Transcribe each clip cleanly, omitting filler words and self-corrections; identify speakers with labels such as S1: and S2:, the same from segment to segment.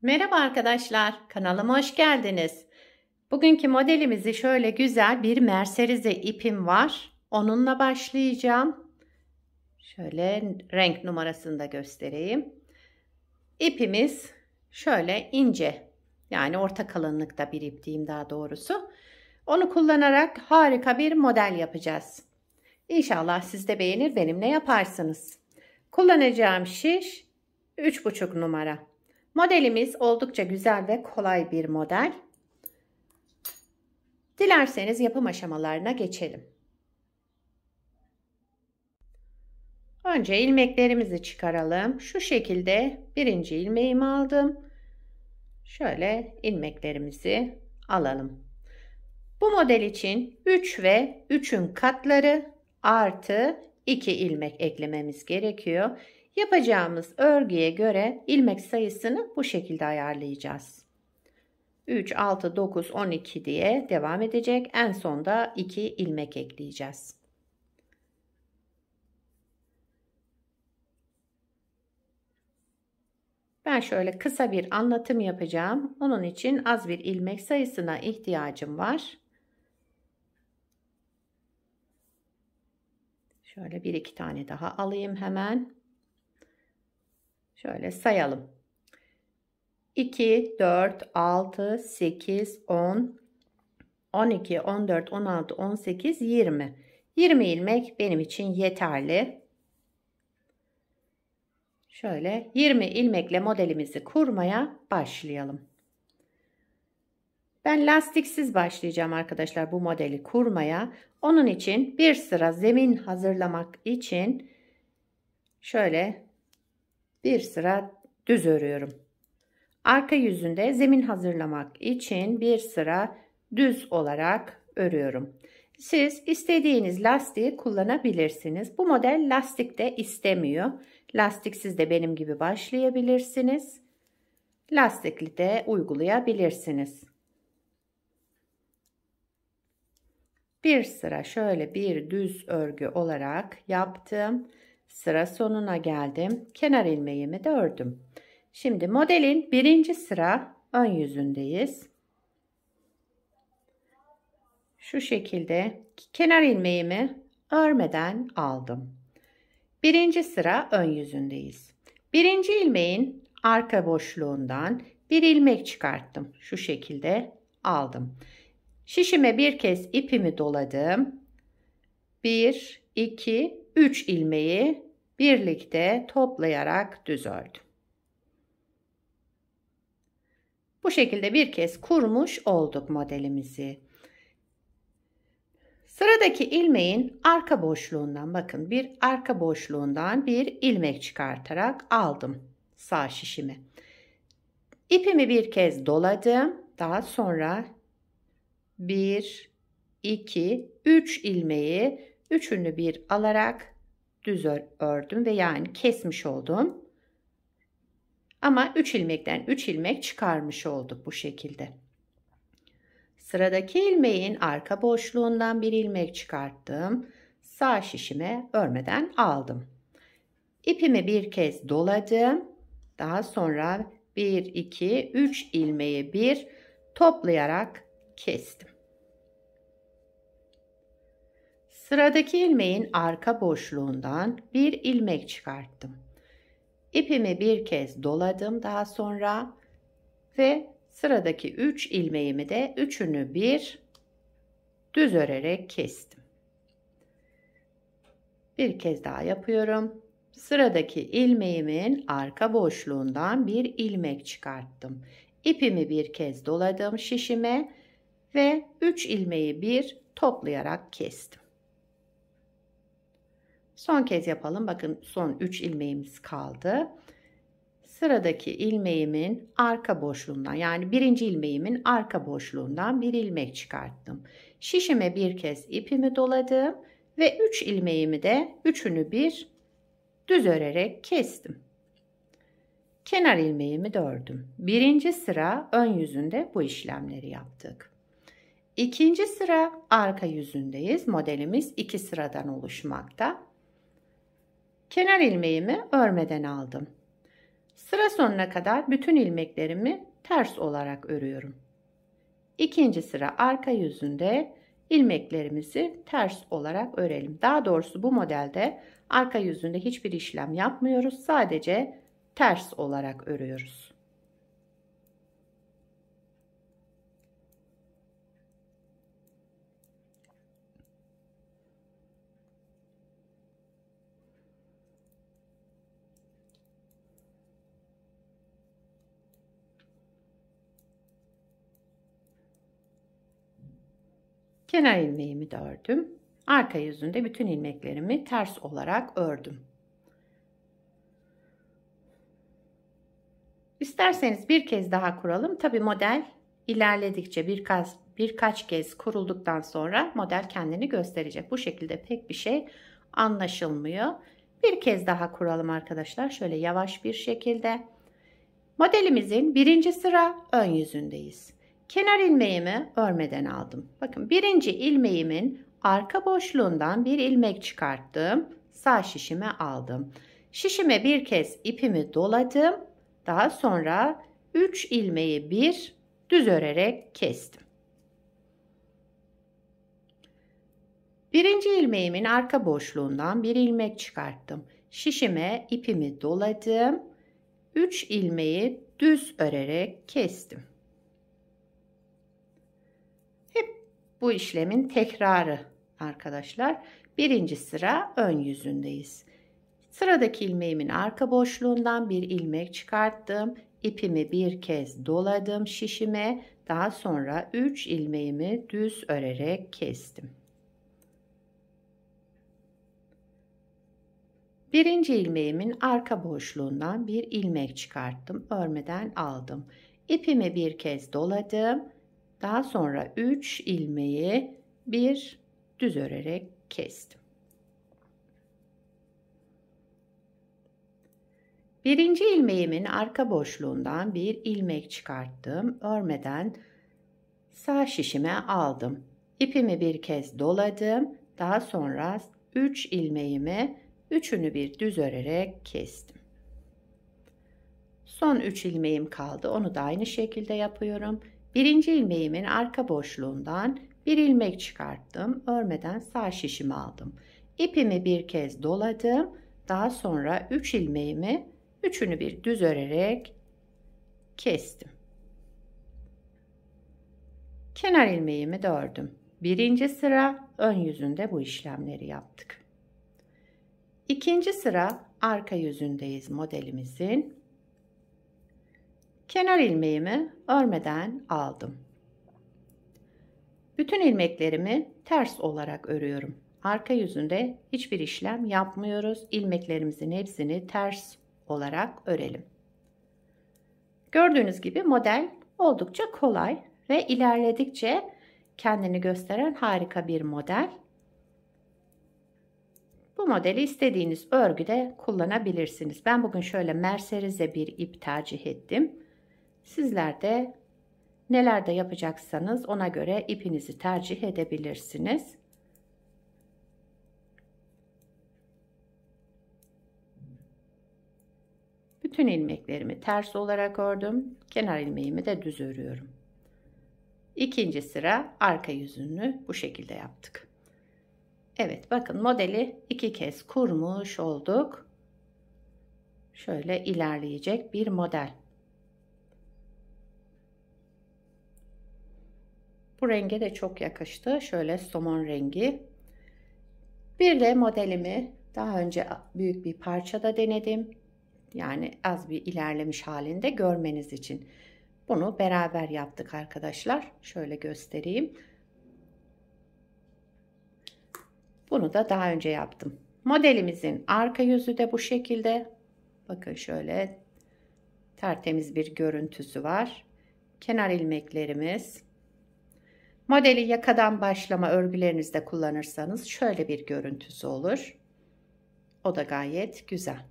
S1: Merhaba arkadaşlar, kanalıma hoş geldiniz. Bugünkü modelimizi şöyle güzel bir merserize ipim var. Onunla başlayacağım. Şöyle renk numarasını da göstereyim. İpimiz şöyle ince, yani orta kalınlıkta bir ip diyeyim daha doğrusu. Onu kullanarak harika bir model yapacağız. İnşallah siz de beğenir, benimle yaparsınız. Kullanacağım şiş 3,5 numara. Modelimiz oldukça güzel ve kolay bir model. Dilerseniz yapım aşamalarına geçelim. Önce ilmeklerimizi çıkaralım. Şu şekilde birinci ilmeğimi aldım. Şöyle ilmeklerimizi alalım. Bu model için 3 ve 3'ün katları artı 2 ilmek eklememiz gerekiyor. Yapacağımız örgüye göre ilmek sayısını bu şekilde ayarlayacağız. 3, 6, 9, 12 diye devam edecek. En sonda 2 ilmek ekleyeceğiz. Ben şöyle kısa bir anlatım yapacağım. Onun için az bir ilmek sayısına ihtiyacım var. Şöyle bir iki tane daha alayım hemen. Şöyle sayalım. 2, 4, 6, 8, 10, 12, 14, 16, 18, 20. 20 ilmek benim için yeterli. Şöyle 20 ilmekle modelimizi kurmaya başlayalım. Ben lastiksiz başlayacağım arkadaşlar bu modeli kurmaya. Onun için bir sıra zemin hazırlamak için şöyle bir sıra düz örüyorum. Arka yüzünde zemin hazırlamak için bir sıra düz olarak örüyorum. Siz istediğiniz lastiği kullanabilirsiniz. Bu model lastik de istemiyor. Lastiksiz de benim gibi başlayabilirsiniz. Lastikli de uygulayabilirsiniz. Bir sıra şöyle bir düz örgü olarak yaptım. Sıra sonuna geldim. Kenar ilmeğimi de ördüm. Şimdi modelin birinci sıra ön yüzündeyiz. Şu şekilde kenar ilmeğimi örmeden aldım. Birinci sıra ön yüzündeyiz. Birinci ilmeğin arka boşluğundan bir ilmek çıkarttım. Şu şekilde aldım. Şişime bir kez ipimi doladım. 1, 2, 3 ilmeği birlikte toplayarak düz ördüm. Bu şekilde bir kez kurmuş olduk modelimizi. Sıradaki ilmeğin arka boşluğundan bakın bir arka boşluğundan bir ilmek çıkartarak aldım sağ şişimi. İpimi bir kez doladım. Daha sonra 1, 2, 3 ilmeği üçünü bir alarak düz ördüm ve yani kesmiş oldum. Ama 3 ilmekten 3 ilmek çıkarmış olduk bu şekilde. Sıradaki ilmeğin arka boşluğundan bir ilmek çıkarttım. Sağ şişime örmeden aldım. İpimi bir kez doladım. Daha sonra 1, 2, 3 ilmeği bir toplayarak kestim. Sıradaki ilmeğin arka boşluğundan bir ilmek çıkarttım. İpimi bir kez doladım daha sonra ve sıradaki 3 ilmeğimi de üçünü bir düz örerek kestim. Bir kez daha yapıyorum. Sıradaki ilmeğimin arka boşluğundan bir ilmek çıkarttım. İpimi bir kez doladım şişime ve 3 ilmeği bir toplayarak kestim. Son kez yapalım. Bakın son 3 ilmeğimiz kaldı. Sıradaki ilmeğimin arka boşluğundan yani birinci ilmeğimin arka boşluğundan bir ilmek çıkarttım. Şişime bir kez ipimi doladım ve 3 ilmeğimi de üçünü bir düz örerek kestim. Kenar ilmeğimi de ördüm. Birinci sıra ön yüzünde bu işlemleri yaptık. İkinci sıra arka yüzündeyiz. Modelimiz 2 sıradan oluşmakta. Kenar ilmeğimi örmeden aldım. Sıra sonuna kadar bütün ilmeklerimi ters olarak örüyorum. İkinci sıra arka yüzünde ilmeklerimizi ters olarak örelim. Daha doğrusu bu modelde arka yüzünde hiçbir işlem yapmıyoruz. Sadece ters olarak örüyoruz. Kenar ilmeğimi de ördüm. Arka yüzünde bütün ilmeklerimi ters olarak ördüm. İsterseniz bir kez daha kuralım. Tabi model ilerledikçe birkaç kez kurulduktan sonra model kendini gösterecek. Bu şekilde pek bir şey anlaşılmıyor. Bir kez daha kuralım arkadaşlar. Şöyle yavaş bir şekilde. Modelimizin birinci sıra ön yüzündeyiz. Kenar ilmeğimi örmeden aldım. Bakın birinci ilmeğimin arka boşluğundan bir ilmek çıkarttım. Sağ şişime aldım. Şişime bir kez ipimi doladım. Daha sonra 3 ilmeği bir düz örerek kestim. Birinci ilmeğimin arka boşluğundan bir ilmek çıkarttım. Şişime ipimi doladım. 3 ilmeği düz örerek kestim. Hep bu işlemin tekrarı arkadaşlar. Birinci sıra ön yüzündeyiz. Sıradaki ilmeğimin arka boşluğundan bir ilmek çıkarttım. İpimi bir kez doladım şişime. Daha sonra 3 ilmeğimi düz örerek kestim. Birinci ilmeğimin arka boşluğundan bir ilmek çıkarttım. Örmeden aldım. İpimi bir kez doladım. Daha sonra 3 ilmeği bir düz örerek kestim. Birinci ilmeğimin arka boşluğundan bir ilmek çıkarttım. Örmeden sağ şişime aldım. İpimi bir kez doladım. Daha sonra 3 ilmeğimi üçünü bir düz örerek kestim. Son 3 ilmeğim kaldı. Onu da aynı şekilde yapıyorum. Birinci ilmeğimin arka boşluğundan bir ilmek çıkarttım. Örmeden sağ şişimi aldım. İpimi bir kez doladım. Daha sonra 3 ilmeğimi üçünü bir düz örerek kestim. Kenar ilmeğimi de ördüm. Birinci sıra ön yüzünde bu işlemleri yaptık. İkinci sıra arka yüzündeyiz modelimizin. Kenar ilmeğimi örmeden aldım. Bütün ilmeklerimi ters olarak örüyorum. Arka yüzünde hiçbir işlem yapmıyoruz. İlmeklerimizin hepsini ters olarak örelim. Gördüğünüz gibi model oldukça kolay ve ilerledikçe kendini gösteren harika bir model. Bu modeli istediğiniz örgüde kullanabilirsiniz. Ben bugün şöyle merserize bir ip tercih ettim. Sizler de nelerde yapacaksanız ona göre ipinizi tercih edebilirsiniz. Bütün ilmeklerimi ters olarak ördüm. Kenar ilmeğimi de düz örüyorum. İkinci sıra arka yüzünü bu şekilde yaptık. Evet, bakın modeli 2 kez kurmuş olduk. Şöyle ilerleyecek bir model. Bu renge de çok yakıştı. Şöyle somon rengi. Bir de modelimi daha önce büyük bir parçada denedim. Yani az bir ilerlemiş halinde görmeniz için. Bunu beraber yaptık arkadaşlar. Şöyle göstereyim. Bunu da daha önce yaptım. Modelimizin arka yüzü de bu şekilde. Bakın şöyle tertemiz bir görüntüsü var. Kenar ilmeklerimiz. Modeli yakadan başlama örgülerinizde kullanırsanız şöyle bir görüntüsü olur. O da gayet güzel.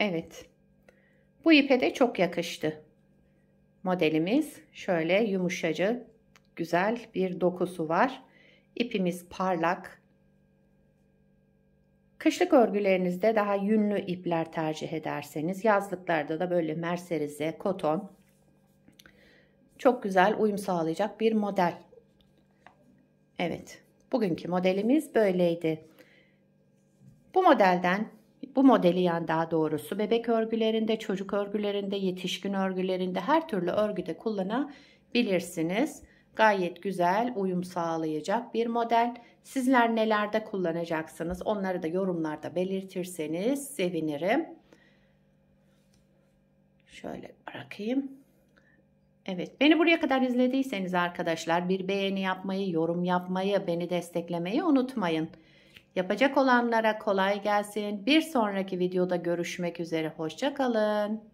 S1: Evet. Bu ipe de çok yakıştı. Modelimiz şöyle yumuşacık, güzel bir dokusu var. İpimiz parlak, Kışlık örgülerinizde daha yünlü ipler tercih ederseniz, yazlıklarda da böyle merserize, koton çok güzel uyum sağlayacak bir model. Evet, bugünkü modelimiz böyleydi. Bu modeli yani daha doğrusu bebek örgülerinde, çocuk örgülerinde, yetişkin örgülerinde her türlü örgüde kullanabilirsiniz. Gayet güzel uyum sağlayacak bir model. Sizler nelerde kullanacaksınız? Onları da yorumlarda belirtirseniz sevinirim. Şöyle bırakayım. Evet, beni buraya kadar izlediyseniz arkadaşlar bir beğeni yapmayı, yorum yapmayı, beni desteklemeyi unutmayın. Yapacak olanlara kolay gelsin. Bir sonraki videoda görüşmek üzere. Hoşça kalın.